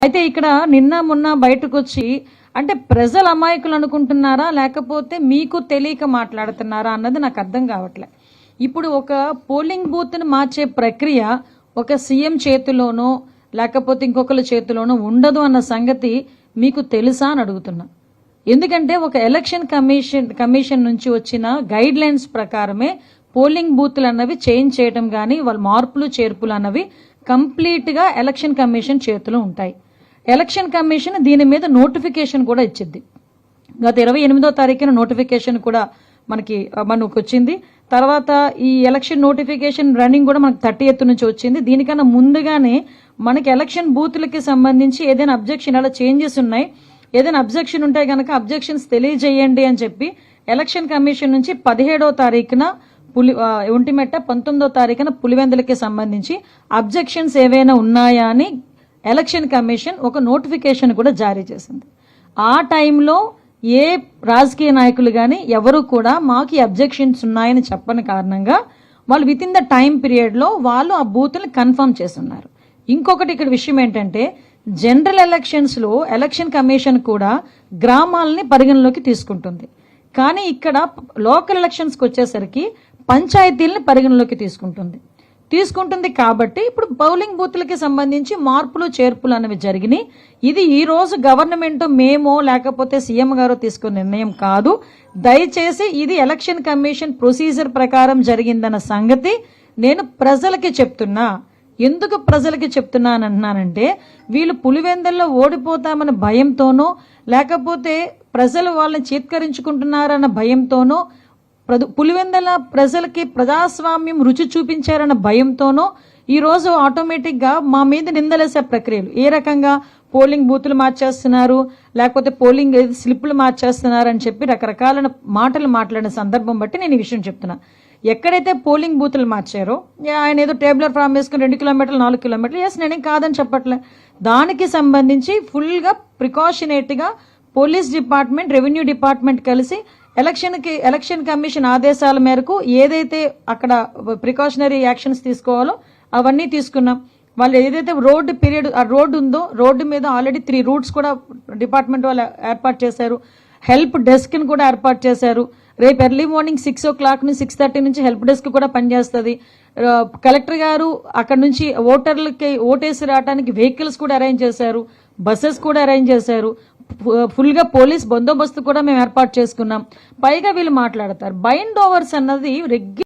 అయితే ఇక్కడ నిన్న మొన్న బయటకు వచ్చి అంటే ప్రజలు అమాయకులు అనుకుంటున్నారా లేకపోతే మీకు తెలియక మాట్లాడుతున్నారా అన్నది నాకు అర్థం కావట్లే. ఇప్పుడు ఒక పోలింగ్ బూత్ని మార్చే ప్రక్రియ ఒక సీఎం చేతిలోనో లేకపోతే ఇంకొకరి చేతిలోనో ఉండదు అన్న సంగతి మీకు తెలుసా అని అడుగుతున్నా. ఎందుకంటే ఒక ఎలక్షన్ కమిషన్ నుంచి వచ్చిన గైడ్ లైన్స్ ప్రకారమే పోలింగ్ బూత్లు అన్నవి చేంజ్ చేయడం కానీ వాళ్ళ మార్పులు చేర్పులు అన్నవి కంప్లీట్ గా ఎలక్షన్ కమిషన్ చేతిలో ఉంటాయి. ఎలక్షన్ కమిషన్ దీని మీద నోటిఫికేషన్ కూడా ఇచ్చింది. గత 28వ తారీఖున నోటిఫికేషన్ కూడా మనకు వచ్చింది. తర్వాత ఈ ఎలక్షన్ నోటిఫికేషన్ రన్నింగ్ కూడా మనకు 30th నుంచి వచ్చింది. దీనికన్నా ముందుగానే మనకి ఎలక్షన్ బూత్లకి సంబంధించి ఏదైనా అబ్జెక్షన్ అలా చేంజెస్ ఉన్నాయి, ఏదైనా అబ్జెక్షన్ ఉంటే గనక అబ్జెక్షన్స్ తెలియజేయండి అని చెప్పి ఎలక్షన్ కమిషన్ నుంచి 17వ తారీఖున ఒంటిమెట్ట, 19వ తారీఖున పులివెందులకి సంబంధించి అబ్జెక్షన్స్ ఏవైనా ఉన్నాయా అని ఎలక్షన్ కమిషన్ ఒక నోటిఫికేషన్ కూడా జారీ చేసింది. ఆ టైంలో ఏ రాజకీయ నాయకులు కానీ ఎవరు కూడా మాకు ఈ అబ్జెక్షన్స్ ఉన్నాయని చెప్పని కారణంగా వాళ్ళు with in the time period లో వాళ్ళు ఆ బూత్ని కన్ఫర్మ్ చేస్తున్నారు. ఇంకొకటి ఇక్కడ విషయం ఏంటంటే జనరల్ ఎలక్షన్స్ లో ఎలక్షన్ కమిషన్ కూడా గ్రామాలని పరిగణలోకి తీసుకుంటుంది. కానీ ఇక్కడ లోకల్ ఎలక్షన్స్కి వచ్చేసరికి పంచాయతీలని పరిగణలోకి తీసుకుంటుంది కాబట్టి ఇప్పుడు పోలింగ్ బూత్లకి సంబంధించి మార్పులు చేర్పులు అనేవి జరిగినాయి. ఇది ఈ రోజు గవర్నమెంట్ మేమో లేకపోతే సీఎం గారో తీసుకున్న నిర్ణయం కాదు. దయచేసి ఇది ఎలక్షన్ కమిషన్ ప్రొసీజర్ ప్రకారం జరిగిందన్న సంగతి నేను ప్రజలకి చెప్తున్నా. ఎందుకు ప్రజలకి చెప్తున్నానంటున్నానంటే వీళ్ళు పులివెందుల్లో ఓడిపోతామన్న భయంతోనో లేకపోతే ప్రజలు వాళ్ళని చీత్కరించుకుంటున్నారన్న భయంతోనో పులివెందుల ప్రజలకి ప్రజాస్వామ్యం రుచి చూపించారన్న భయంతోనో ఈ రోజు ఆటోమేటిక్ గా మా మీద నిందలేసే ప్రక్రియలు ఏ రకంగా పోలింగ్ బూతులు మార్చేస్తున్నారు లేకపోతే పోలింగ్ స్లిప్లు మార్చేస్తున్నారు అని చెప్పి రకరకాల మాటలు మాట్లాడిన సందర్భం బట్టి నేను ఈ విషయం చెప్తున్నా. ఎక్కడైతే పోలింగ్ బూతులు మార్చారో ఆయన ఏదో టేబులర్ ఫామ్ వేసుకుని 2 కిలోమీటర్లు 4 కిలోమీటర్లు ఎస్ నేనేం కాదని చెప్పట్లే. దానికి సంబంధించి ఫుల్ గా ప్రికాషనేట్ గా పోలీస్ డిపార్ట్మెంట్, రెవెన్యూ డిపార్ట్మెంట్ కలిసి ఎలక్షన్ కమిషన్ ఆదేశాల మేరకు ఏదైతే అక్కడ ప్రికాషనరీ యాక్షన్స్ తీసుకోవాలో అవన్నీ తీసుకున్నాం. వాళ్ళు ఏదైతే రోడ్డు ఉందో రోడ్డు మీద ఆల్రెడీ 3 రూట్స్ కూడా డిపార్ట్మెంట్ వాళ్ళు ఏర్పాటు చేశారు. హెల్ప్ డెస్క్ ని కూడా ఏర్పాటు చేశారు. రేపు ఎర్లీ మార్నింగ్ 6 o'clock నుంచి 6:30 నుంచి హెల్ప్ డెస్క్ కూడా పనిచేస్తుంది. కలెక్టర్ గారు అక్కడ నుంచి ఓటర్లకి ఓటేసి రావడానికి వెహికల్స్ కూడా అరేంజ్ చేశారు, బస్సెస్ కూడా అరేంజ్ చేశారు. ఫుల్ గా పోలీస్ బందోబస్తు కూడా మేము ఏర్పాటు చేసుకున్నాం. పైగా వీళ్ళు మాట్లాడతారు బైండ్ ఓవర్స్ అన్నది